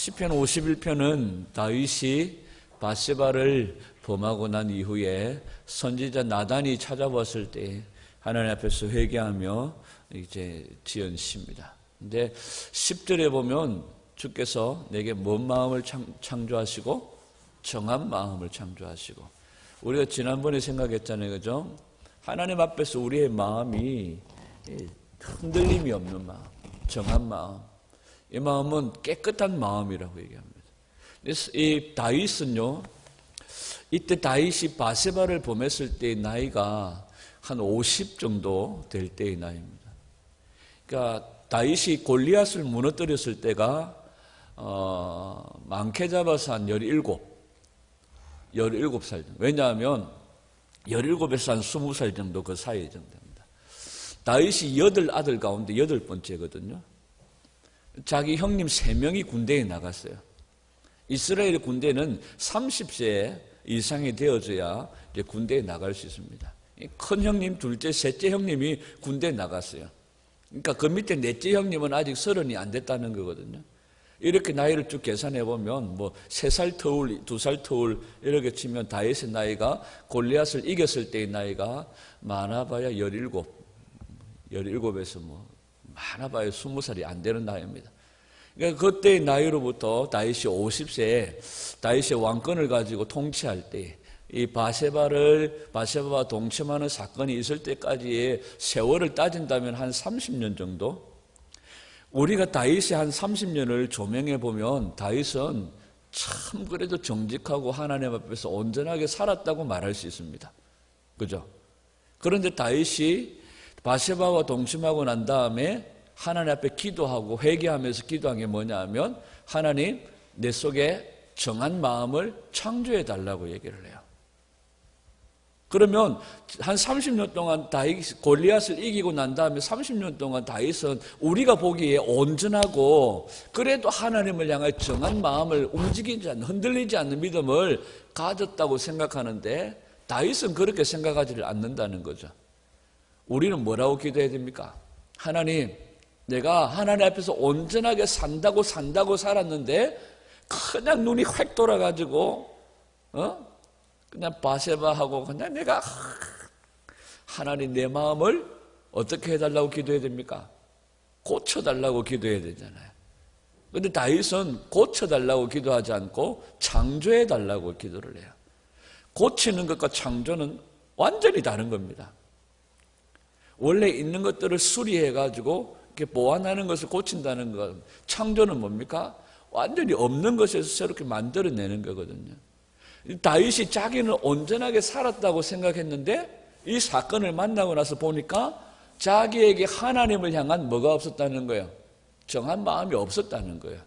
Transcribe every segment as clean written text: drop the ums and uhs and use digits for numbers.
시편 51편은 다윗이 밧세바를 범하고 난 이후에 선지자 나단이 찾아왔을 때 하나님 앞에서 회개하며 이제 지은 시입니다. 근데 10절에 보면 주께서 내게 먼 마음을 창조하시고 정한 마음을 창조하시고, 우리가 지난번에 생각했잖아요, 그죠? 하나님 앞에서 우리의 마음이 흔들림이 없는 마음, 정한 마음, 이 마음은 깨끗한 마음이라고 얘기합니다. 이 다윗은요, 이때 다윗이 밧세바를 범했을 때의 나이가 한 50 정도 될 때의 나이입니다. 그러니까 다윗이 골리앗을 무너뜨렸을 때가 많게 잡아서 한 17살. 왜냐하면 17에서 한 20살 정도 그 사이 정도 됩니다. 다윗이 8아들 가운데 8번째거든요. 자기 형님 3명이 군대에 나갔어요. 이스라엘 군대는 30세 이상이 되어져야 이제 군대에 나갈 수 있습니다. 큰 형님, 둘째, 셋째 형님이 군대에 나갔어요. 그러니까 그 밑에 넷째 형님은 아직 30이 안 됐다는 거거든요. 이렇게 나이를 쭉 계산해 보면 뭐 3살 터울, 2살 터울 이렇게 치면 다윗의 나이가 골리앗을 이겼을 때의 나이가 많아봐야 17에서 뭐 많아봐야 20살이 안 되는 나이입니다. 그러니까 그때의 나이로부터 다윗이 50세에 다윗의 왕권을 가지고 통치할 때, 이 밧세바와 동침하는 사건이 있을 때까지의 세월을 따진다면 한 30년 정도? 우리가 다윗의 한 30년을 조명해 보면 다윗은 참 그래도 정직하고 하나님 앞에서 온전하게 살았다고 말할 수 있습니다. 그죠? 그런데 다윗이 밧세바와 동침하고 난 다음에 하나님 앞에 기도하고 회개하면서 기도한 게 뭐냐 하면, 하나님 내 속에 정한 마음을 창조해 달라고 얘기를 해요. 그러면 한 30년 동안 다윗 골리앗을 이기고 난 다음에 30년 동안 다윗은 우리가 보기에 온전하고 그래도 하나님을 향해 정한 마음을 움직이지 않는, 흔들리지 않는 믿음을 가졌다고 생각하는데, 다윗은 그렇게 생각하지를 않는다는 거죠. 우리는 뭐라고 기도해야 됩니까? 하나님, 내가 하나님 앞에서 온전하게 산다고 살았는데 그냥 눈이 획 돌아가지고 그냥 밧세바하고 그냥 내가 하나님 내 마음을 어떻게 해달라고 기도해야 됩니까? 고쳐달라고 기도해야 되잖아요. 그런데 다윗은 고쳐달라고 기도하지 않고 창조해달라고 기도를 해요. 고치는 것과 창조는 완전히 다른 겁니다. 원래 있는 것들을 수리해가지고 이렇게 보완하는 것을 고친다는 것, 창조는 뭡니까? 완전히 없는 것에서 새롭게 만들어내는 거거든요. 다윗이 자기는 온전하게 살았다고 생각했는데 이 사건을 만나고 나서 보니까 자기에게 하나님을 향한 뭐가 없었다는 거예요? 정한 마음이 없었다는 거예요.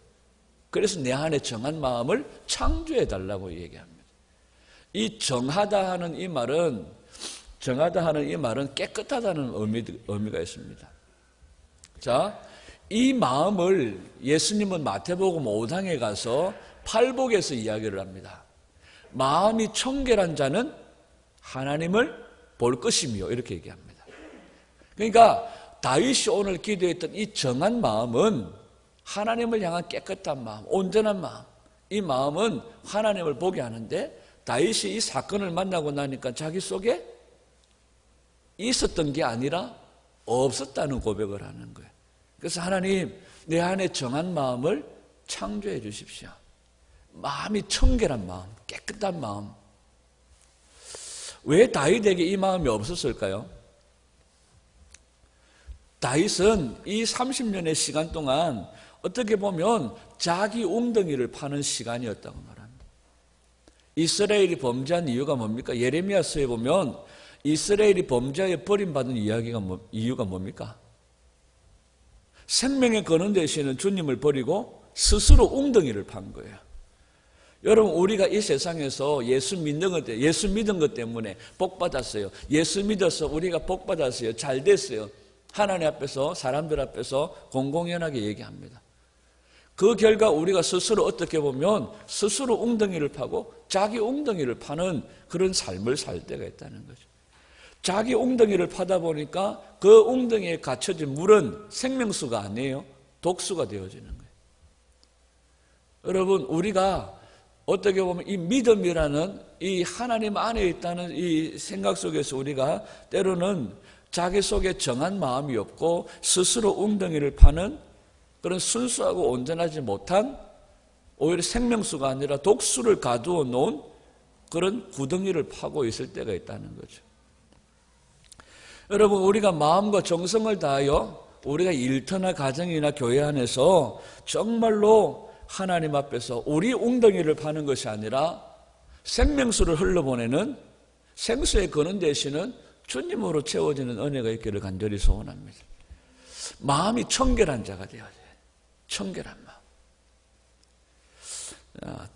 그래서 내 안에 정한 마음을 창조해 달라고 얘기합니다. 이 정하다 하는 이 말은 깨끗하다는 의미가 있습니다. 자, 이 마음을 예수님은 마태복음 5장에 가서 팔복에서 이야기를 합니다. 마음이 청결한 자는 하나님을 볼 것이며, 이렇게 얘기합니다. 그러니까 다윗이 오늘 기도했던 이 정한 마음은 하나님을 향한 깨끗한 마음, 온전한 마음, 이 마음은 하나님을 보게 하는데, 다윗이 이 사건을 만나고 나니까 자기 속에 있었던 게 아니라 없었다는 고백을 하는 거예요. 그래서 하나님, 내 안에 정한 마음을 창조해 주십시오. 마음이 청결한 마음, 깨끗한 마음. 왜 다윗에게 이 마음이 없었을까요? 다윗은 이 30년의 시간 동안 어떻게 보면 자기 웅덩이를 파는 시간이었다고 말합니다. 이스라엘이 범죄한 이유가 뭡니까? 예레미야서에 보면 이스라엘이 범죄에 버림받은 이유가 뭡니까? 생명의 근원 되시는 주님을 버리고 스스로 웅덩이를 판 거예요. 여러분, 우리가 이 세상에서 예수 믿은 것 때문에 복 받았어요. 예수 믿어서 우리가 복 받았어요. 잘 됐어요. 하나님 앞에서, 사람들 앞에서 공공연하게 얘기합니다. 그 결과 우리가 스스로 어떻게 보면 스스로 웅덩이를 파고 자기 웅덩이를 파는 그런 삶을 살 때가 있다는 거죠. 자기 웅덩이를 파다 보니까 그 웅덩이에 갇혀진 물은 생명수가 아니에요. 독수가 되어지는 거예요. 여러분, 우리가 어떻게 보면 이 믿음이라는 이 하나님 안에 있다는 이 생각 속에서 우리가 때로는 자기 속에 정한 마음이 없고 스스로 웅덩이를 파는 그런 순수하고 온전하지 못한 오히려 생명수가 아니라 독수를 가두어 놓은 그런 구덩이를 파고 있을 때가 있다는 거죠. 여러분, 우리가 마음과 정성을 다하여 우리가 일터나 가정이나 교회 안에서 정말로 하나님 앞에서 우리 웅덩이를 파는 것이 아니라 생명수를 흘러보내는 생수의 근원 되시는 주님으로 채워지는 은혜가 있기를 간절히 소원합니다. 마음이 청결한 자가 되어야 돼요. 청결한 마음.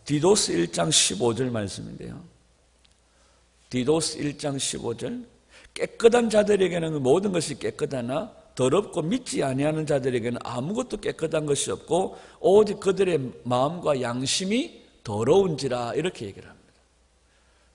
디도스 1장 15절 말씀인데요. 디도스 1장 15절. 깨끗한 자들에게는 모든 것이 깨끗하나 더럽고 믿지 아니하는 자들에게는 아무것도 깨끗한 것이 없고 오직 그들의 마음과 양심이 더러운지라, 이렇게 얘기를 합니다.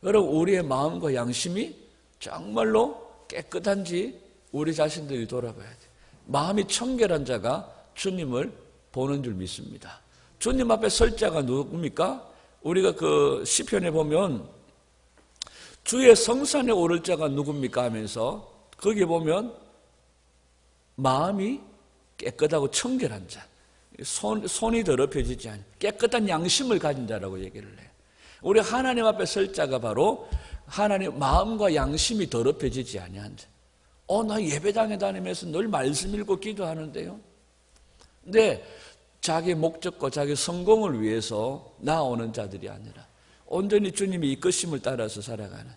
여러분, 우리의 마음과 양심이 정말로 깨끗한지 우리 자신들이 돌아봐야 돼요. 마음이 청결한 자가 주님을 보는 줄 믿습니다. 주님 앞에 설 자가 누굽니까? 우리가 그 시편에 보면 주의 성산에 오를 자가 누굽니까 하면서 거기에 보면 마음이 깨끗하고 청결한 자, 손이 더럽혀지지 않은 깨끗한 양심을 가진 자라고 얘기를 해요. 우리 하나님 앞에 설 자가 바로 하나님 마음과 양심이 더럽혀지지 아니한 자. 나 예배당에 다니면서 늘 말씀 읽고 기도하는데요. 근데 자기 목적과 자기 성공을 위해서 나오는 자들이 아니라 온전히 주님이 이끄심을 따라서 살아가는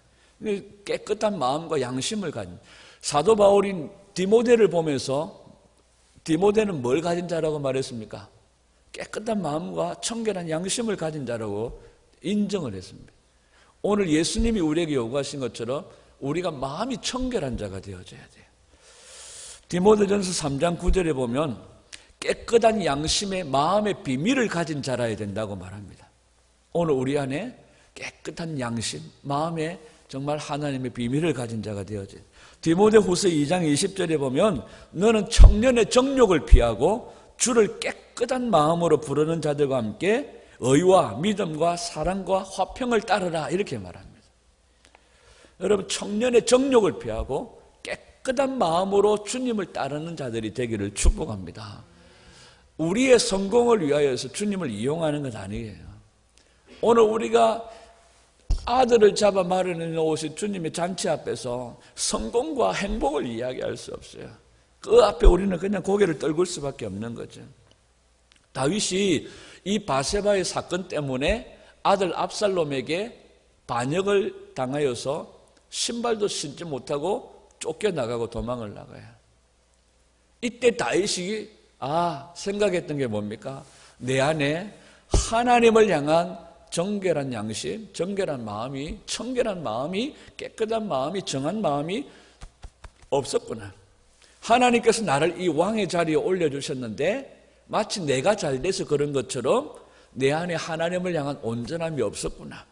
깨끗한 마음과 양심을 가진 사도 바울인 디모데를 보면서 디모데는 뭘 가진 자라고 말했습니까? 깨끗한 마음과 청결한 양심을 가진 자라고 인정을 했습니다. 오늘 예수님이 우리에게 요구하신 것처럼 우리가 마음이 청결한 자가 되어져야 돼요. 디모데전서 3장 9절에 보면 깨끗한 양심의 마음의 비밀을 가진 자라야 된다고 말합니다. 오늘 우리 안에 깨끗한 양심, 마음에 정말 하나님의 비밀을 가진 자가 되어져야 돼요. 디모데후서 2장 20절에 보면 너는 청년의 정욕을 피하고 주를 깨끗한 마음으로 부르는 자들과 함께 의와 믿음과 사랑과 화평을 따르라, 이렇게 말합니다. 여러분, 청년의 정욕을 피하고 깨끗한 마음으로 주님을 따르는 자들이 되기를 축복합니다. 우리의 성공을 위하여서 주님을 이용하는 건 아니에요. 오늘 우리가 아들을 잡아 마련해 놓으신 주님의 잔치 앞에서 성공과 행복을 이야기할 수 없어요. 그 앞에 우리는 그냥 고개를 떨굴 수밖에 없는 거죠. 다윗이 이 바세바의 사건 때문에 아들 압살롬에게 반역을 당하여서 신발도 신지 못하고 쫓겨나가고 도망을 나가요. 이때 다윗이 생각했던 게 뭡니까? 내 안에 하나님을 향한 정결한 양심, 정결한 마음이, 청결한 마음이, 깨끗한 마음이, 정한 마음이 없었구나. 하나님께서 나를 이 왕의 자리에 올려주셨는데 마치 내가 잘 돼서 그런 것처럼 내 안에 하나님을 향한 온전함이 없었구나.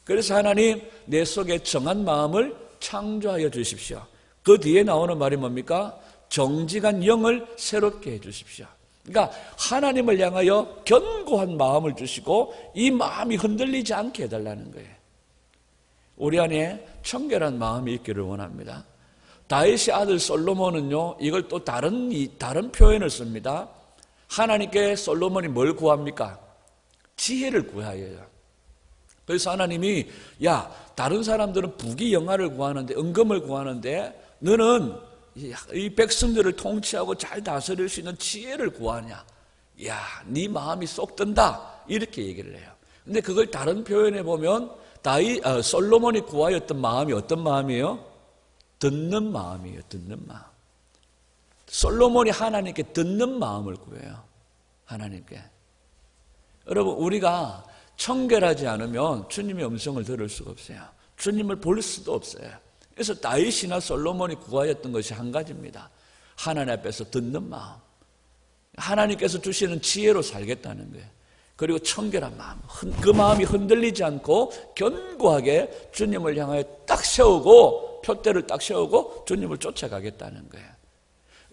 그래서 하나님, 내 속에 정한 마음을 창조하여 주십시오. 그 뒤에 나오는 말이 뭡니까? 정직한 영을 새롭게 해 주십시오. 그러니까 하나님을 향하여 견고한 마음을 주시고 이 마음이 흔들리지 않게 해달라는 거예요. 우리 안에 청결한 마음이 있기를 원합니다. 다윗의 아들 솔로몬은요, 이걸 또 다른 표현을 씁니다. 하나님께 솔로몬이 뭘 구합니까? 지혜를 구하여요. 그래서 하나님이 다른 사람들은 부귀영화를 구하는데, 은금을 구하는데 너는 이 백성들을 통치하고 잘 다스릴 수 있는 지혜를 구하냐? 네 마음이 쏙 든다, 이렇게 얘기를 해요. 근데 그걸 다른 표현에 보면 솔로몬이 구하였던 마음이 어떤 마음이에요? 듣는 마음이에요. 듣는 마음. 솔로몬이 하나님께 듣는 마음을 구해요. 하나님께. 여러분, 우리가 청결하지 않으면 주님의 음성을 들을 수가 없어요. 주님을 볼 수도 없어요. 그래서 다윗이나 솔로몬이 구하였던 것이 한 가지입니다. 하나님 앞에서 듣는 마음. 하나님께서 주시는 지혜로 살겠다는 거예요. 그리고 청결한 마음. 그 마음이 흔들리지 않고 견고하게 주님을 향하여 딱 세우고, 표대를 딱 세우고 주님을 쫓아가겠다는 거예요.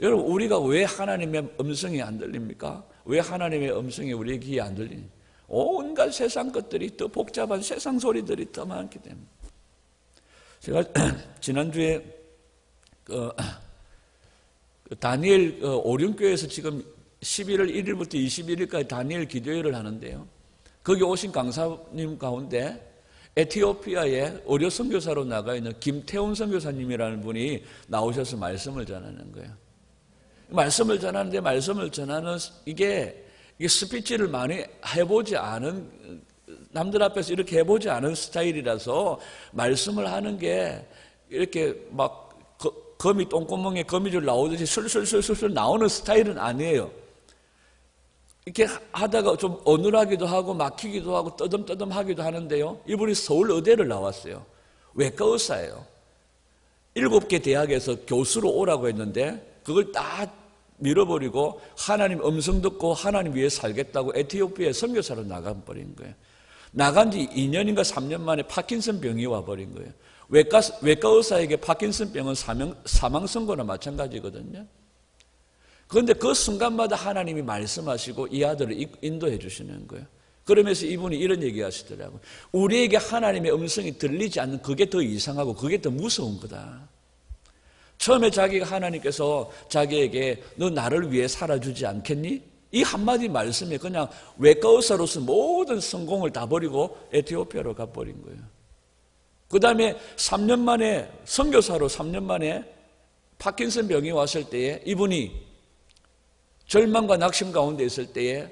여러분, 우리가 왜 하나님의 음성이 안 들립니까? 왜 하나님의 음성이 우리의 귀에 안 들리니? 온갖 세상 것들이 더 복잡한 세상 소리들이 더 많기 때문에. 제가 지난주에 다니엘 오륜교회에서 지금 11월 1일부터 21일까지 다니엘 기도회를 하는데요. 거기 오신 강사님 가운데 에티오피아에 의료 선교사로 나가 있는 김태훈 선교사님이라는 분이 나오셔서 말씀을 전하는 거예요. 말씀을 전하는데 말씀을 전하는 이게 스피치를 많이 해보지 않은, 남들 앞에서 이렇게 해보지 않은 스타일이라서 말씀을 하는 게 이렇게 막 거미 똥구멍에 거미줄 나오듯이 술술술술 나오는 스타일은 아니에요. 이렇게 하다가 좀 어눌하기도 하고 막히기도 하고 떠듬떠듬하기도 하는데요. 이분이 서울 의대를 나왔어요. 외과 의사예요. 7개 대학에서 교수로 오라고 했는데 그걸 다 밀어버리고 하나님 음성 듣고 하나님 위해 살겠다고 에티오피아에 선교사로 나가버린 거예요. 나간 지 2년인가 3년 만에 파킨슨 병이 와버린 거예요. 외과 의사에게 파킨슨 병은 사망 선고나 마찬가지거든요. 그런데 그 순간마다 하나님이 말씀하시고 이 아들을 인도해 주시는 거예요. 그러면서 이분이 이런 얘기 하시더라고요. 우리에게 하나님의 음성이 들리지 않는 그게 더 이상하고 그게 더 무서운 거다. 처음에 자기가 하나님께서 자기에게 너 나를 위해 살아주지 않겠니? 이 한마디 말씀에 그냥 외과 의사로서 모든 성공을 다 버리고 에티오피아로 가버린 거예요. 그 다음에 3년 만에 선교사로 3년 만에 파킨슨 병이 왔을 때에 이분이 절망과 낙심 가운데 있을 때에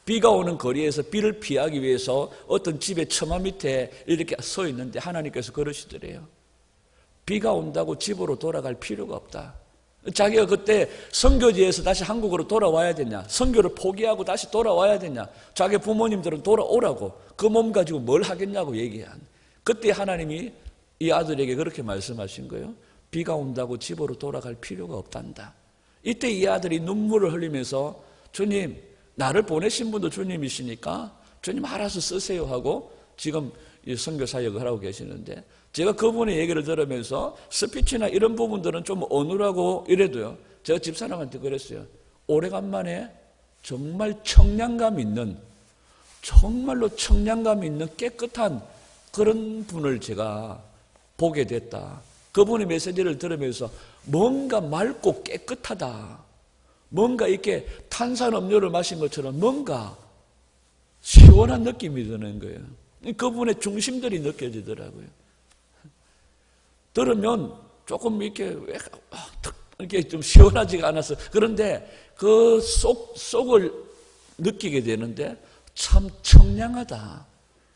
비가 오는 거리에서 비를 피하기 위해서 어떤 집의 처마 밑에 이렇게 서 있는데 하나님께서 그러시더래요. 비가 온다고 집으로 돌아갈 필요가 없다. 자기가 그때 선교지에서 다시 한국으로 돌아와야 되냐, 선교를 포기하고 다시 돌아와야 되냐, 자기 부모님들은 돌아오라고, 그 몸 가지고 뭘 하겠냐고 얘기한. 그때 하나님이 이 아들에게 그렇게 말씀하신 거예요. 비가 온다고 집으로 돌아갈 필요가 없단다. 이때 이 아들이 눈물을 흘리면서 주님, 나를 보내신 분도 주님이시니까 주님 알아서 쓰세요 하고 지금 선교 사역을 하고 계시는데, 제가 그분의 얘기를 들으면서 스피치나 이런 부분들은 좀 어눌하고 이래도요, 제가 집사람한테 그랬어요. 오래간만에 정말 청량감 있는, 정말로 청량감 있는 깨끗한 그런 분을 제가 보게 됐다. 그분의 메시지를 들으면서 뭔가 맑고 깨끗하다, 뭔가 이렇게 탄산음료를 마신 것처럼 뭔가 시원한 느낌이 드는 거예요. 그분의 중심들이 느껴지더라고요. 들으면 조금 이렇게 좀 시원하지가 않아서, 그런데 그 속을 느끼게 되는데 참 청량하다,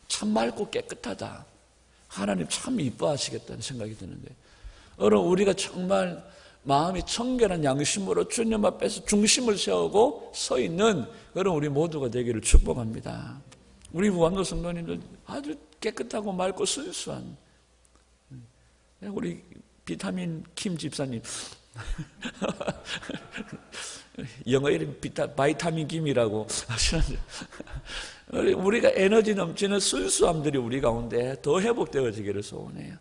참 맑고 깨끗하다, 하나님 참 이뻐하시겠다는 생각이 드는데, 여러분 우리가 정말 마음이 청결한 양심으로 주님 앞에서 중심을 세우고 서 있는 그런 우리 모두가 되기를 축복합니다. 우리 무한도 성도님들 아주 깨끗하고 맑고 순수한, 우리 비타민 킴 집사님 영어 이름 바이타민 김이라고 하시는데, 우리가 에너지 넘치는 순수함들이 우리 가운데 더 회복되어지기를 소원해요.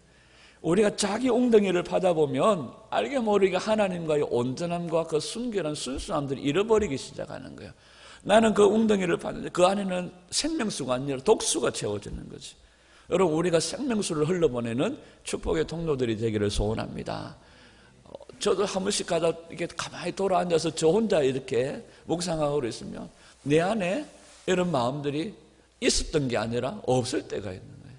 우리가 자기 엉덩이를 받아보면 알게 모르게 하나님과의 온전함과 그 순결한 순수함들을 잃어버리기 시작하는 거예요. 나는 그 엉덩이를 받는데 그 안에는 생명수가 아니라 독수가 채워지는 거지. 여러분 우리가 생명수를 흘러보내는 축복의 통로들이 되기를 소원합니다. 저도 한 번씩 가다 이렇게 가만히 돌아앉아서 저 혼자 이렇게 묵상하고 있으면 내 안에 이런 마음들이 있었던 게 아니라 없을 때가 있는 거예요.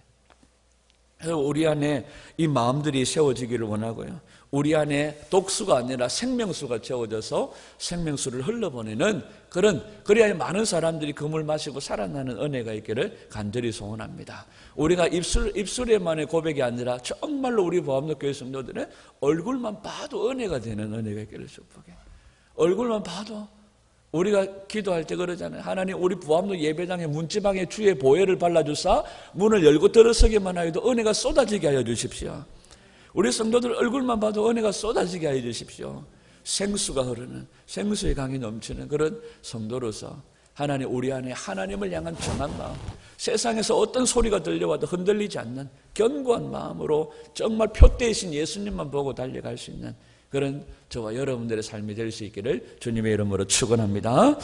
그래서 우리 안에 이 마음들이 세워지기를 원하고요. 우리 안에 독수가 아니라 생명수가 채워져서 생명수를 흘러보내는 그래야 많은 사람들이 그 물 마시고 살아나는 은혜가 있기를 간절히 소원합니다. 우리가 입술에만의 고백이 아니라 정말로 우리 보암로교회 성도들의 얼굴만 봐도 은혜가 되는 은혜가 있기를 축복해. 얼굴만 봐도 우리가 기도할 때 그러잖아요. 하나님 우리 부암로 예배당의 문지방에 주의 보혈을 발라주사 문을 열고 들어서기만 하여도 은혜가 쏟아지게 하여 주십시오. 우리 성도들 얼굴만 봐도 은혜가 쏟아지게 하여 주십시오. 생수가 흐르는, 생수의 강이 넘치는 그런 성도로서 하나님 우리 안에 하나님을 향한 정한 마음, 세상에서 어떤 소리가 들려와도 흔들리지 않는 견고한 마음으로 정말 표대이신 예수님만 보고 달려갈 수 있는 그런 저와 여러분들의 삶이 될 수 있기를 주님의 이름으로 축원합니다.